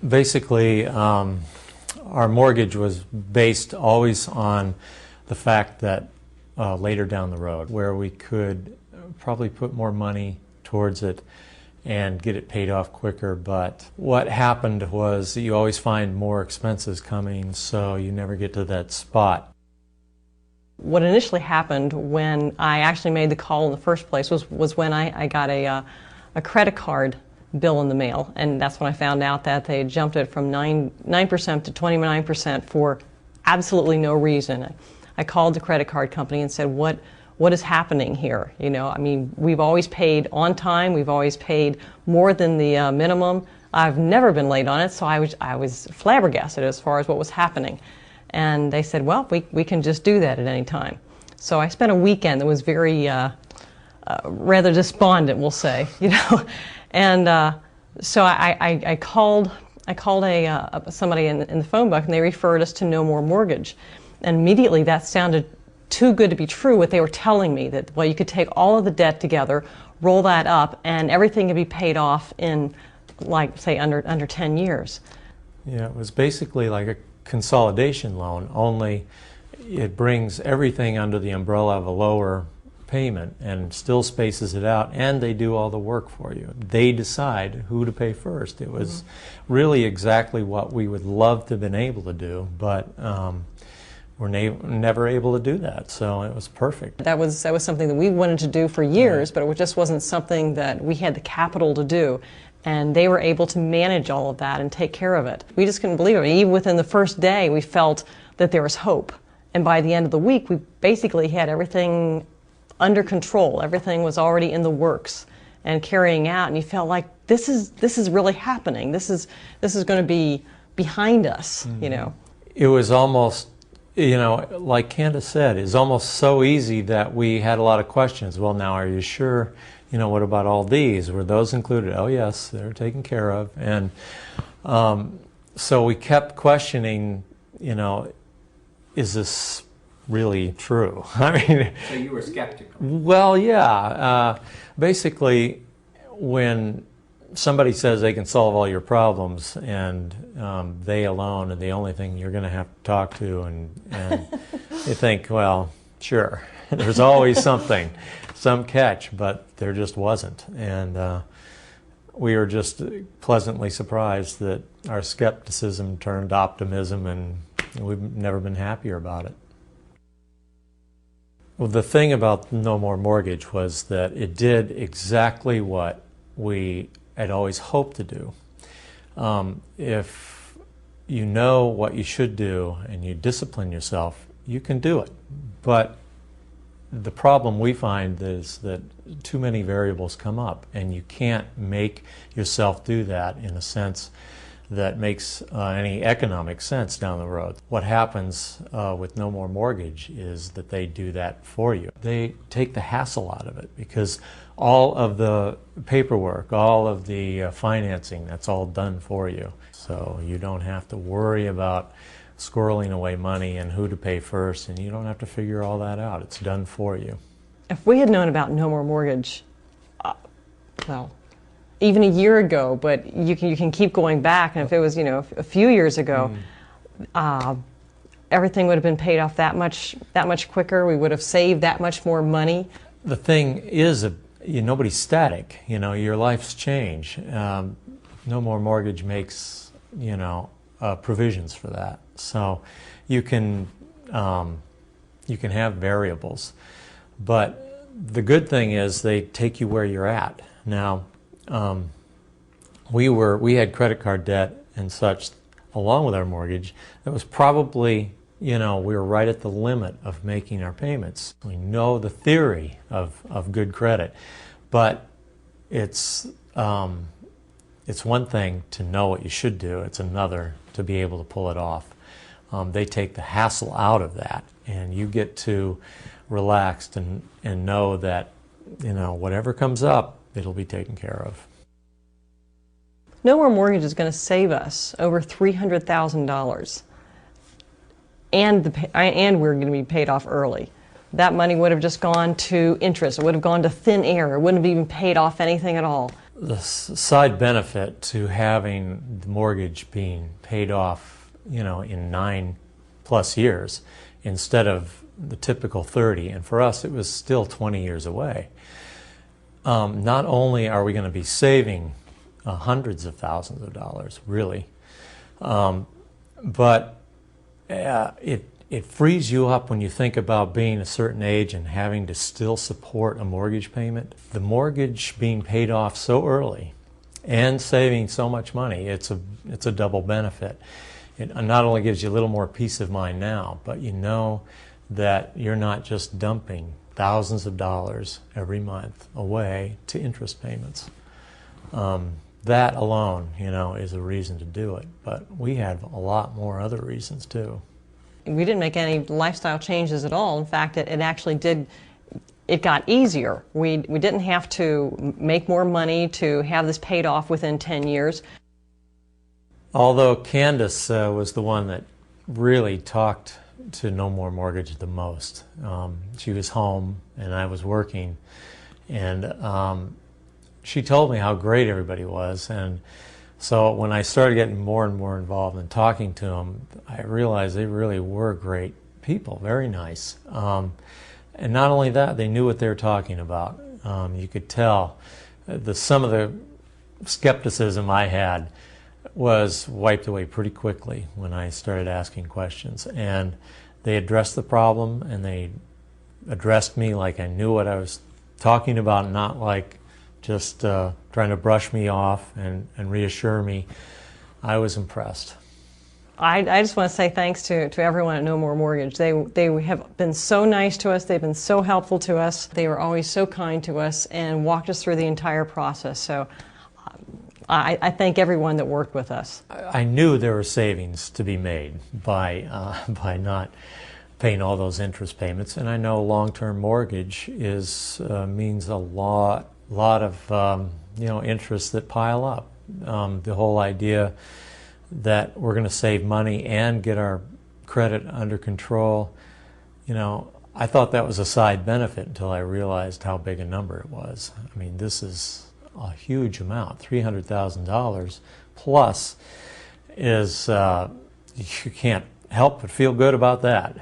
Basically, our mortgage was based always on the fact that later down the road, where we could probably put more money towards it and get it paid off quicker. But what happened was that you always find more expenses coming, so you never get to that spot. What initially happened when I actually made the call in the first place was when I got a credit card bill in the mail, and that's when I found out that they had jumped it from 9% to 29% for absolutely no reason. I called the credit card company and said, what is happening here? You know, I mean, we've always paid on time, we've always paid more than the minimum. I've never been late on it, so I was flabbergasted as far as what was happening. And they said, well, we can just do that at any time. So I spent a weekend that was very rather despondent, we'll say, you know. And so I called somebody in the phone book, and they referred us to No More Mortgage. And immediately that sounded too good to be true, what they were telling me, that, well, you could take all of the debt together, roll that up, and everything could be paid off in, like, say, under 10 years. Yeah, it was basically like a consolidation loan, only it brings everything under the umbrella of a lower payment and still spaces it out, and they do all the work for you. They decide who to pay first. It was really exactly what we would love to have been able to do, but we're never able to do that, so it was perfect. That was something that we wanted to do for years, but it just wasn't something that we had the capital to do. And they were able to manage all of that and take care of it. We just couldn't believe it. Even within the first day, we felt that there was hope. And by the end of the week, we basically had everything under control. Everything was already in the works and carrying out. And you felt like this is really happening. This is going to be behind us. You know. It was almost, you know, like Candace said, it's almost so easy that we had a lot of questions. Well, now, are you sure? You know, what about all these? Were those included? Oh, yes, they're taken care of. And so we kept questioning, you know, is this really true? I mean, so you were skeptical. Well, yeah. Basically, when somebody says they can solve all your problems and they alone are the only thing you're going to have to talk to, and you think, well, sure, there's always something. Some catch, but there just wasn't. And we were just pleasantly surprised that our skepticism turned optimism, and we've never been happier about it. Well, the thing about No More Mortgage was that it did exactly what we had always hoped to do. If you know what you should do and you discipline yourself, you can do it. But the problem we find is that too many variables come up, and you can't make yourself do that in a sense that makes any economic sense down the road. What happens with No More Mortgage is that they do that for you. They take the hassle out of it, because all of the paperwork, all of the financing, that's all done for you. So you don't have to worry about squirreling away money and who to pay first, and you don't have to figure all that out. It's done for you. If we had known about No More Mortgage, well, even a year ago, but you can keep going back, and if it was, you know, a few years ago, everything would have been paid off that much quicker. We would have saved that much more money. The thing is, nobody's static. You know, your life's change. No More Mortgage makes, you know, provisions for that. So you can have variables, but the good thing is they take you where you're at. Now, we had credit card debt and such along with our mortgage that was probably, you know, we were right at the limit of making our payments. We know the theory of good credit, but it's one thing to know what you should do. It's another to be able to pull it off. They take the hassle out of that, and you get to relax and know that, you know, whatever comes up, it'll be taken care of. No More Mortgage is going to save us over $300,000, and we're going to be paid off early. That money would have just gone to interest. It would have gone to thin air. It wouldn't have even paid off anything at all. the side benefit to having the mortgage being paid off, in 9+ years instead of the typical 30, and for us it was still 20 years away. Not only are we going to be saving hundreds of thousands of dollars, really, but it frees you up when you think about being a certain age and having to still support a mortgage payment. The mortgage being paid off so early and saving so much money, it's a double benefit. It not only gives you a little more peace of mind now, but you know that you're not just dumping thousands of dollars every month away to interest payments. That alone, is a reason to do it. But we had a lot more other reasons too. We didn't make any lifestyle changes at all. In fact, it actually did. It got easier. We didn't have to make more money to have this paid off within 10 years. Although Candace was the one that really talked to No More Mortgage the most. She was home and I was working, and she told me how great everybody was. And so when I started getting more and more involved in talking to them, I realized they really were great people, very nice. And not only that, they knew what they were talking about. You could tell some of the skepticism I had was wiped away pretty quickly when I started asking questions. And they addressed the problem, and they addressed me like I knew what I was talking about, not like just trying to brush me off and reassure me. I was impressed. I just want to say thanks to everyone at No More Mortgage. They have been so nice to us. They've been so helpful to us. They were always so kind to us and walked us through the entire process. So I thank everyone that worked with us. I knew there were savings to be made by not paying all those interest payments, and I know long-term mortgage means a lot of interests that pile up. The whole idea that we're going to save money and get our credit under control, I thought that was a side benefit until I realized how big a number it was. I mean, this is a huge amount. $300,000 plus is, you can't help but feel good about that.